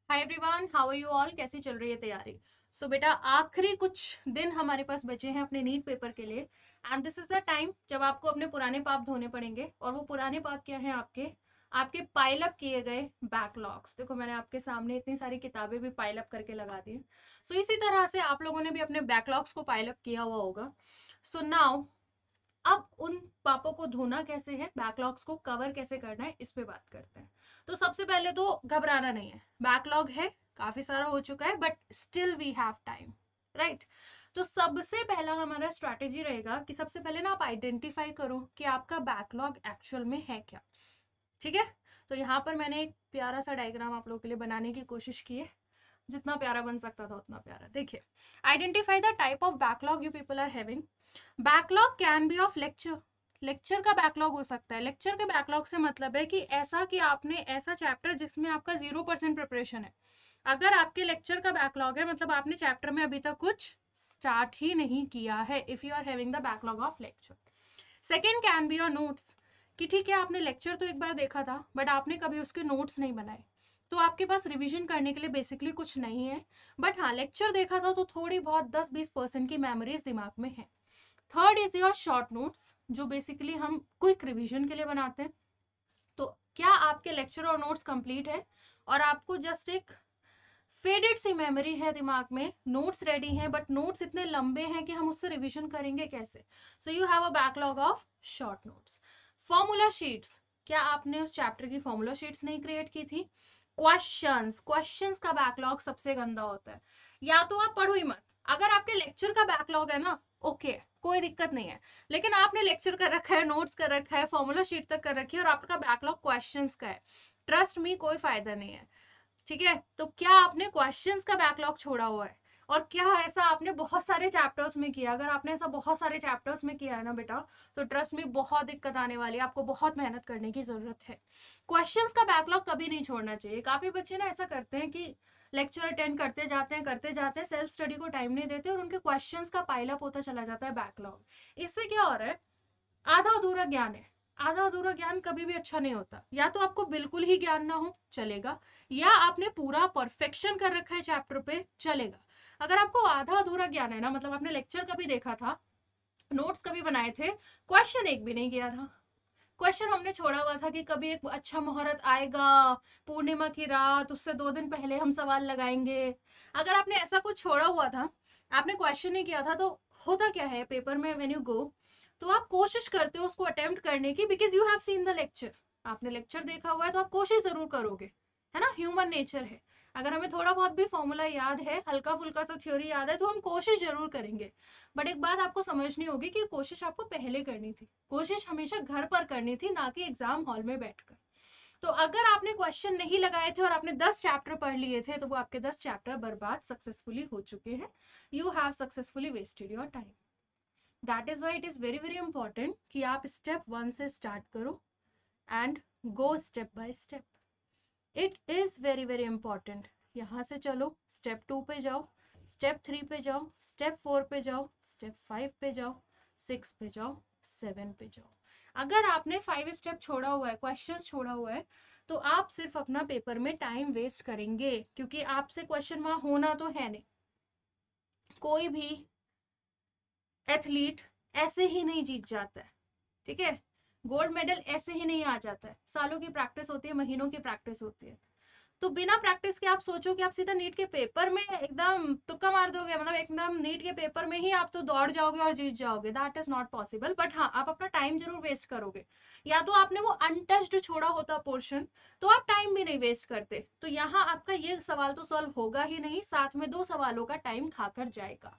Hi everyone, how are you all? कैसी चल रही है तैयारी? सो बेटा, आखिरी कुछ दिन हमारे पास बचे हैं अपने नीट पेपर के लिए। And this is the time जब आपको अपने पुराने पाप धोने पड़ेंगे। और वो पुराने पाप क्या हैं? आपके आपके पाइल अप किए गए बैकलॉग्स। देखो, मैंने आपके सामने इतनी सारी किताबें भी पाइल अप करके लगा दी हैं। सो इसी तरह से आप लोगों ने भी अपने बैकलॉग्स को पाइल अप किया हुआ होगा। सो नाउ, अब उन पापों को धोना कैसे है, बैकलॉग्स को कवर कैसे करना है, इस पे बात करते हैं। तो सबसे पहले तो घबराना नहीं है। बैकलॉग है, काफी सारा हो चुका है, but still we have time, right? तो सबसे पहला हमारा स्ट्रैटेजी रहेगा कि सबसे पहले ना आप आइडेंटिफाई करो कि आपका बैकलॉग एक्चुअल में है क्या। ठीक है? तो यहाँ पर मैंने एक प्यारा सा डायग्राम आप लोगों के लिए बनाने की कोशिश की है, जितना प्यारा बन सकता था उतना प्यारा। देखिए, identify the type of backlog you people are having. Backlog can be of lecture. Lecture का बैकलॉग हो सकता है। लेक्चर के बैकलॉग से मतलब है कि ऐसा कि आपने ऐसा चैप्टर जिसमें आपका 0% प्रिपरेशन है। अगर आपके लेक्चर का बैकलॉग है मतलब आपने चैप्टर में अभी तक कुछ स्टार्ट ही नहीं किया है, if you are having the backlog of lecture. Second can be your notes, कि ठीक है आपने लेक्चर तो एक बार देखा था बट आपने कभी उसके नोट्स नहीं बनाए, तो आपके पास रिवीजन करने के लिए बेसिकली कुछ नहीं है। बट हाँ, लेक्चर देखा था तो थोड़ी बहुत 10-20% की मेमोरीज दिमाग में है। Third is your short notes, जो बेसिकली हम क्विक रिवीजन के लिए बनाते हैं। तो क्या आपके लेक्चर और नोट्स कंप्लीट है और आपको जस्ट एक फेडेड सी मेमोरी है दिमाग में, नोट्स रेडी हैं बट नोट्स इतने लंबे हैं कि हम उससे रिवीजन करेंगे कैसे? So you have a backlog of short notes. Formula sheets, क्या आपने उस चैप्टर की फॉर्मूला शीट्स नहीं क्रिएट की थी? क्वेश्चंस का बैकलॉग सबसे गंदा होता है। या तो आप पढ़ो ही मत। अगर आपके लेक्चर का बैकलॉग है ना, ओके, कोई दिक्कत नहीं है। लेकिन आपने लेक्चर कर रखा है, नोट्स कर रखा है, फॉर्मूला शीट तक कर रखी है और आपका बैकलॉग क्वेश्चंस का है, ट्रस्ट मी कोई फायदा नहीं है। ठीक है? तो क्या आपने क्वेश्चंस का बैकलॉग छोड़ा हुआ है? और क्या ऐसा आपने बहुत सारे चैप्टर्स में किया? अगर आपने ऐसा बहुत सारे चैप्टर्स में किया है ना बेटा, तो ट्रस्ट में बहुत दिक्कत आने वाली है, आपको बहुत मेहनत करने की जरूरत है। क्वेश्चंस का बैकलॉग कभी नहीं छोड़ना चाहिए। काफी बच्चे ना ऐसा करते हैं कि लेक्चर अटेंड करते जाते हैं, सेल्फ स्टडी को टाइम नहीं देते और उनके क्वेश्चंस का पाइलअप होता चला जाता है बैकलॉग। इससे क्या हो रहा है? आधा अधूरा ज्ञान है। आधा अधूरा ज्ञान कभी भी अच्छा नहीं होता। या तो आपको बिल्कुल ही ज्ञान ना हो, चलेगा, या आपने पूरा परफेक्शन कर रखा है चैप्टर पे, चलेगा। अगर आपको आधा अधूरा ज्ञान है ना, मतलब आपने लेक्चर कभी देखा था, नोट्स कभी बनाए थे, क्वेश्चन एक भी नहीं किया था। क्वेश्चन हमने छोड़ा हुआ था कि कभी एक अच्छा मुहूर्त आएगा, पूर्णिमा की रात, उससे 2 दिन पहले हम सवाल लगाएंगे। अगर आपने ऐसा कुछ छोड़ा हुआ था, आपने क्वेश्चन नहीं किया था, तो होता क्या है पेपर में, व्हेन यू गो, तो आप कोशिश करते हो उसको अटेम्प्ट करने की, because you have seen the lecture. आपने लेक्चर देखा हुआ है तो आप कोशिश जरूर करोगे, है ना? ह्यूमन नेचर है। अगर हमें थोड़ा बहुत भी फॉर्मूला याद है, हल्का फुल्का सा थ्योरी याद है, तो हम कोशिश जरूर करेंगे। बट एक बात आपको समझनी होगी कि कोशिश आपको पहले करनी थी। कोशिश हमेशा घर पर करनी थी, ना कि एग्जाम हॉल में बैठकर। तो अगर आपने क्वेश्चन नहीं लगाए थे और आपने 10 चैप्टर पढ़ लिए थे, तो वो आपके 10 चैप्टर बर्बाद सक्सेसफुली हो चुके हैं। You have successfully wasted your time. That is why it is very very important कि आप स्टेप 1 से स्टार्ट करो and go step by step. It is very very important. यहाँ से चलो, स्टेप 2 पे जाओ, स्टेप 3 पे जाओ, स्टेप 4 पे जाओ, स्टेप 5 पे जाओ, 6 पे जाओ, 7 पे जाओ। अगर आपने 5 स्टेप छोड़ा हुआ है, क्वेश्चन छोड़ा हुआ है, तो आप सिर्फ अपना पेपर में टाइम वेस्ट करेंगे, क्योंकि आपसे क्वेश्चन वहां होना तो है नहीं। कोई भी एथलीट ऐसे ही नहीं जीत जाता है। ठीक है? गोल्ड मेडल ऐसे ही नहीं आ जाता है। सालों की प्रैक्टिस होती है, महीनों की प्रैक्टिस होती है। तो बिना प्रैक्टिस के आप सोचो कि आप सीधा नीट के पेपर में एकदम तुक्का मार दोगे, मतलब एकदम नीट के पेपर में ही आप तो दौड़ जाओगे और जीत जाओगे, that is not possible. But हाँ, आप अपना टाइम जरूर वेस्ट करोगे। या तो आपने वो अनटच्ड छोड़ा होता पोर्शन, तो आप टाइम भी नहीं वेस्ट करते। तो यहाँ आपका ये सवाल तो सॉल्व होगा ही नहीं, साथ में 2 सवालों का टाइम खाकर जाएगा।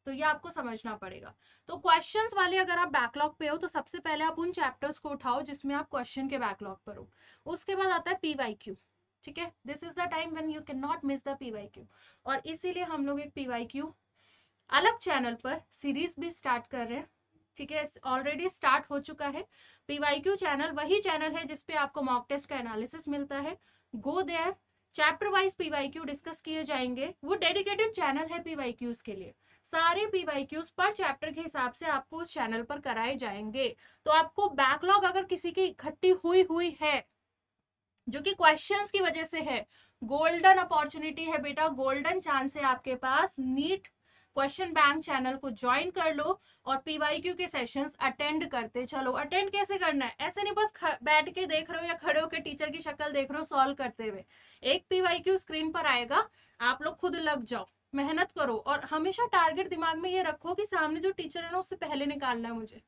तो ये आपको समझना पड़ेगा। तो क्वेश्चंस वाले अगर आप बैकलॉग पे हो, तो सबसे पहले आप उन चैप्टर्स को उठाओ जिसमें आप क्वेश्चन के बैकलॉग पर हो। उसके बाद आता है पीवाईक्यू। ठीक है? This is the time when you can not miss the PYQ. और इसीलिए हम लोग एक पीवाईक्यू अलग चैनल पर सीरीज भी स्टार्ट कर रहे हैं। ठीक है? ऑलरेडी स्टार्ट हो चुका है। पीवाईक्यू चैनल वही चैनल है जिसपे आपको मॉक टेस्ट का एनालिसिस मिलता है। Go there, chapter wise PYQ discuss किए जाएंगे। वो डेडिकेटेड चैनल है पीवाईक्यूज के लिए। सारे पीवाईक्यूज पर चैप्टर के हिसाब से आपको उस चैनल पर कराए जाएंगे। तो आपको बैकलॉग अगर किसी की इकट्ठी हुई है, जो कि क्वेश्चंस की वजह से है, गोल्डन अपॉर्चुनिटी है बेटा, गोल्डन चांस है आपके पास। नीट क्वेश्चन बैंक चैनल को ज्वाइन कर लो और पीवाईक्यू के सेशंस अटेंड करते चलो। अटेंड कैसे करना है, ऐसे नहीं बस बैठ के देख रहे हो या खड़े होकर टीचर की शक्ल देख रहे हो सॉल्व करते हुए। एक पीवाईक्यू स्क्रीन पर आएगा, आप लोग खुद लग जाओ, मेहनत करो और हमेशा टारगेट दिमाग में ये रखो कि सामने जो टीचर है ना उससे पहले निकालना है मुझे,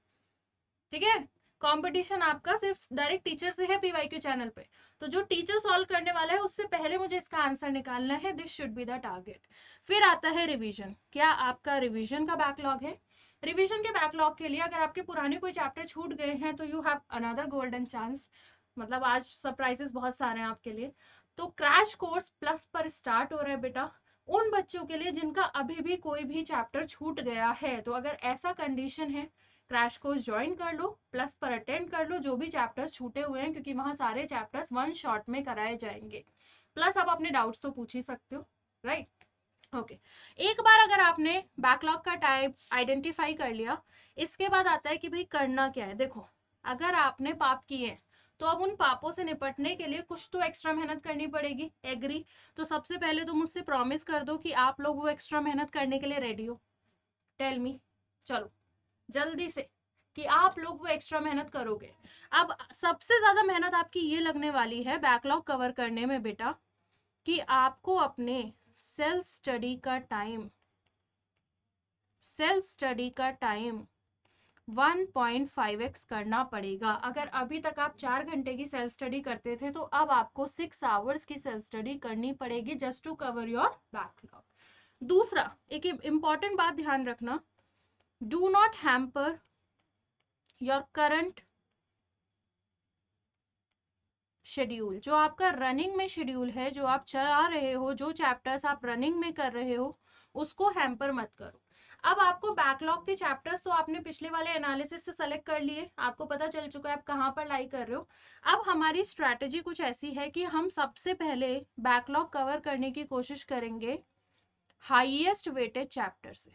ठीक है। कंपटीशन आपका सिर्फ डायरेक्ट टीचर से है पीवाईक्यू चैनल पे, तो जो टीचर सॉल्व करने वाला है उससे पहले मुझे इसका आंसर निकालना है। This should be the target. फिर आता है रिवीजन। क्या आपका रिवीजन का बैकलॉग है? रिवीजन के बैकलॉग के लिए अगर आपके पुराने कोई चैप्टर छूट गए हैं तो you have another golden chance. मतलब आज सरप्राइजेस बहुत सारे हैं आपके लिए। तो क्रैश कोर्स प्लस पर स्टार्ट हो रहा है बेटा उन बच्चों के लिए जिनका अभी भी कोई भी चैप्टर छूट गया है। तो अगर ऐसा कंडीशन है, क्रैश कोर्स ज्वाइन कर लो, प्लस पर अटेंड कर लो जो भी चैप्टर्स छूटे हुए हैं, क्योंकि वहां सारे चैप्टर्स वन शॉट में कराए जाएंगे। प्लस आप अपने डाउट्स तो पूछ ही सकते हो, राइट? ओके, एक बार अगर आपने बैकलॉग का टाइप आइडेंटिफाई कर लिया, इसके बाद आता है कि भाई करना क्या है। देखो, अगर आपने पाप किए हैं तो अब उन पापों से निपटने के लिए कुछ तो एक्स्ट्रा मेहनत करनी पड़ेगी। एग्री? तो सबसे पहले तो मुझसे प्रॉमिस कर दो कि आप लोग वो एक्स्ट्रा मेहनत करने के लिए रेडी हो। टेल मी, चलो जल्दी से, कि आप लोग वो एक्स्ट्रा मेहनत करोगे। अब सबसे ज्यादा मेहनत आपकी ये लगने वाली है बैकलॉग कवर करने में बेटा, कि आपको अपने सेल्फ स्टडी का टाइम 1.5x करना पड़ेगा। अगर अभी तक आप 4 घंटे की सेल्फ स्टडी करते थे तो अब आपको 6 आवर्स की सेल्फ स्टडी करनी पड़ेगी just to cover your backlog. दूसरा, एक इंपॉर्टेंट बात ध्यान रखना, do not hamper your current schedule. जो आपका रनिंग में शेड्यूल है, जो आप चला रहे हो, जो चैप्टर्स आप रनिंग में कर रहे हो, उसको हैम्पर मत करो। अब आपको बैकलॉग के चैप्टर्स तो आपने पिछले वाले एनालिसिस से सेलेक्ट कर लिए, आपको पता चल चुका है आप कहाँ पर लाई कर रहे हो। अब हमारी स्ट्रैटेजी कुछ ऐसी है कि हम सबसे पहले बैकलॉग कवर करने की कोशिश करेंगे हाईएस्ट वेटेज चैप्टर से,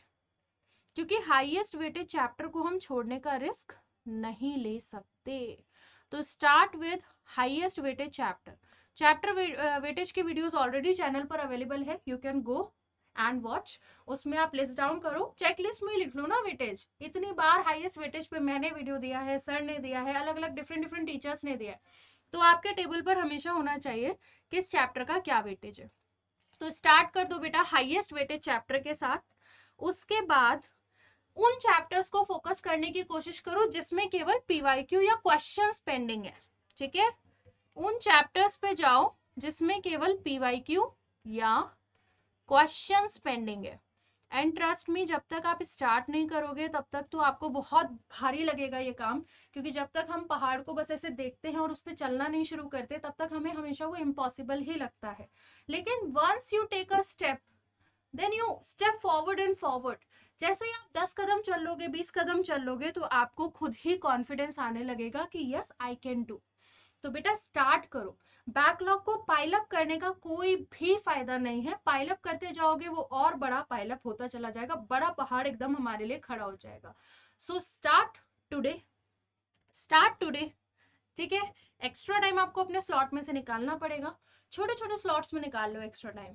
क्योंकि हाईएस्ट वेटेज चैप्टर को हम छोड़ने का रिस्क नहीं ले सकते। तो start with highest weightage chapter weightage की वीडियोस ऑलरेडी चैनल पर अवेलेबल है, you can go and watch. उसमें आप लिस्ट डाउन करो, चेकलिस्ट में लिख लो ना वेटेज। इतनी बार हाईएस्ट वेटेज पे मैंने वीडियो दिया है, सर ने दिया है, अलग अलग डिफरेंट टीचर्स ने दिया है, तो आपके टेबल पर हमेशा होना चाहिए किस चैप्टर का क्या वेटेज है। तो स्टार्ट कर दो बेटा हाईएस्ट वेटेज चैप्टर के साथ। उसके बाद उन चैप्टर्स को फोकस करने की कोशिश करो जिसमें केवल पीवाईक्यू या क्वेश्चंस पेंडिंग है, ठीक है। उन चैप्टर्स पे जाओ जिसमें केवल पीवाईक्यू या क्वेश्चंस पेंडिंग है। एंड ट्रस्ट मी, जब तक आप स्टार्ट नहीं करोगे तब तक तो आपको बहुत भारी लगेगा ये काम, क्योंकि जब तक हम पहाड़ को बस ऐसे देखते हैं और उस पर चलना नहीं शुरू करते तब तक हमें हमेशा वो इम्पॉसिबल ही लगता है। लेकिन once you take a step, then you step forward and forward. जैसे ही आप 10 कदम चल लोगे, 20 कदम चल लोगे, तो आपको खुद ही कॉन्फिडेंस आने लगेगा कि यस आई कैन डू। तो बेटा स्टार्ट करो। बैकलॉग को पाइलअप करने का कोई भी फायदा नहीं है। पाइलअप करते जाओगे वो और बड़ा पाइलअप होता चला जाएगा, बड़ा पहाड़ एकदम हमारे लिए खड़ा हो जाएगा। सो स्टार्ट टुडे, ठीक है। एक्स्ट्रा टाइम आपको अपने स्लॉट में से निकालना पड़ेगा। छोटे छोटे स्लॉट्स में निकाल लो एक्स्ट्रा टाइम,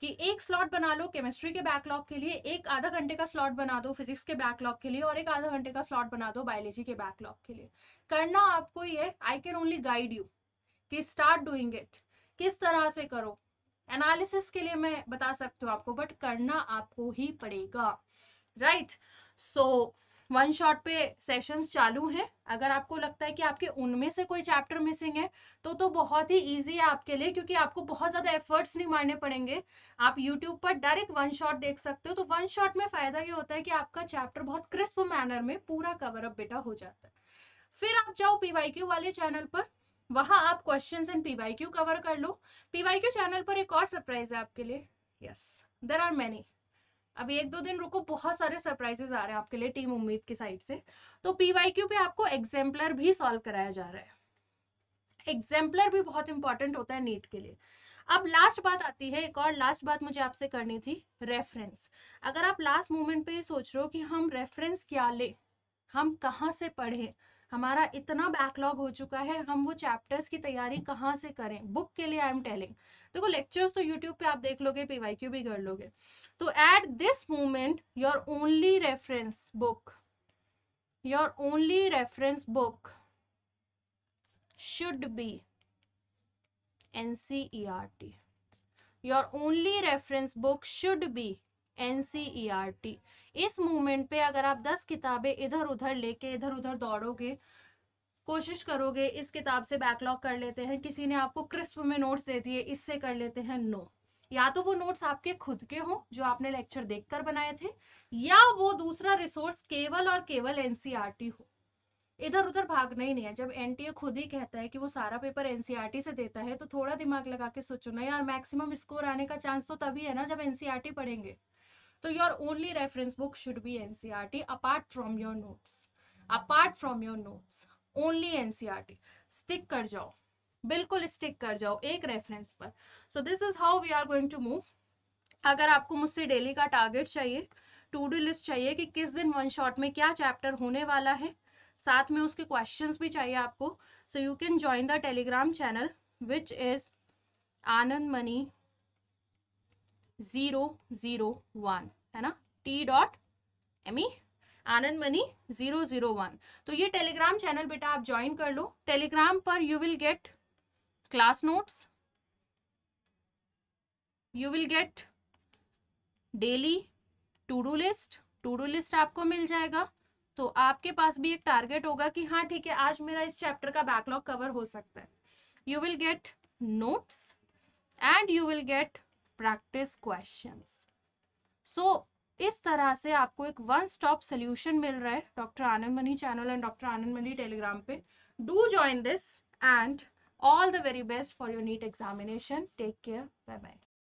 कि एक स्लॉट बना लो केमिस्ट्री के बैकलॉग के लिए, एक आधा घंटे का स्लॉट बना दो फिजिक्स के बैकलॉग के लिए, और एक आधा घंटे का स्लॉट बना दो बायोलॉजी के बैकलॉग के लिए। करना आपको ये, I can only guide you कि स्टार्ट डूइंग इट। किस तरह से करो एनालिसिस के लिए मैं बता सकती हूँ आपको, बट करना आपको ही पड़ेगा, राइट। सो वन शॉट पे सेशंस चालू हैं। अगर आपको लगता है कि आपके उनमें से कोई चैप्टर मिसिंग है तो बहुत ही इजी है आपके लिए, क्योंकि आपको बहुत ज़्यादा एफर्ट्स नहीं मारने पड़ेंगे। आप यूट्यूब पर डायरेक्ट वन शॉट देख सकते हो। तो वन शॉट में फ़ायदा ये होता है कि आपका चैप्टर बहुत क्रिस्प मैनर में पूरा कवर अप बेटा हो जाता है। फिर आप जाओ पीवाईक्यू वाले चैनल पर, वहाँ आप क्वेश्चंस एंड पीवाईक्यू कवर कर लो। पीवाईक्यू चैनल पर एक और सरप्राइज है आपके लिए, यस देयर आर मेनी। अभी 1-2 दिन रुको, बहुत सारे सरप्राइजेस आ रहे हैं आपके लिए टीम उम्मीद की साइड से। तो पीवाईक्यू पे आपको एग्जाम्पलर भी सॉल्व कराया जा रहा है। एग्जाम्पलर भी बहुत इंपॉर्टेंट होता है नीट के लिए। अब लास्ट बात आती है, एक और लास्ट बात मुझे आपसे करनी थी, रेफरेंस। अगर आप लास्ट मोमेंट पे सोच रहे हो कि हम रेफरेंस क्या ले, हम कहाँ से पढ़े, हमारा इतना बैकलॉग हो चुका है, हम वो चैप्टर्स की तैयारी कहाँ से करें? बुक के लिए आई एम टेलिंग। देखो लेक्चर्स तो यूट्यूब पे आप देख लोगे, PYQ भी कर लोगे। तो at this moment your only reference book should be NCERT. Your only reference book should be NCERT. इस मूवमेंट पे अगर आप 10 किताबें इधर उधर लेके इधर उधर दौड़ोगे, कोशिश करोगे इस किताब से बैकलॉग कर लेते हैं, किसी ने आपको क्रिस्प में नोट्स दे दिए इससे कर लेते हैं, नो। या तो वो नोट्स आपके खुद के हों जो आपने लेक्चर देखकर बनाए थे, या वो दूसरा रिसोर्स केवल और केवल NCERT हो। इधर उधर भागना ही नहीं है। जब NTA खुद ही कहता है कि वो सारा पेपर NCERT से देता है, तो थोड़ा दिमाग लगा के सोचो ना यार, मैक्सिमम स्कोर आने का चांस तो तभी है ना जब NCERT पढ़ेंगे। तो your only reference book should be NCERT apart from your notes, only NCERT। Stick कर जाओ, बिल्कुल स्टिक कर जाओ एक रेफरेंस पर। So this is how we are going to move. अगर आपको मुझसे डेली का टारगेट चाहिए, टू डू लिस्ट चाहिए कि किस दिन वन शॉट में क्या चैप्टर होने वाला है, साथ में उसके क्वेश्चंस भी चाहिए आपको, so you can join the Telegram channel which is Anand money 001, है ना, T.me आनंद मनी 001। तो ये टेलीग्राम चैनल बेटा आप ज्वाइन कर लो। टेलीग्राम पर you will get class notes, you will get daily to do list आपको मिल जाएगा। तो आपके पास भी एक टारगेट होगा कि हाँ ठीक है, आज मेरा इस चैप्टर का बैकलॉग कवर हो सकता है। You will get notes and you will get practice questions. So इस तरह से आपको एक वन स्टॉप सोल्यूशन मिल रहा है doctor Anand Mani channel and doctor Anand Mani Telegram पे। Do join this and all the very best for your NEET examination. Take care, bye bye.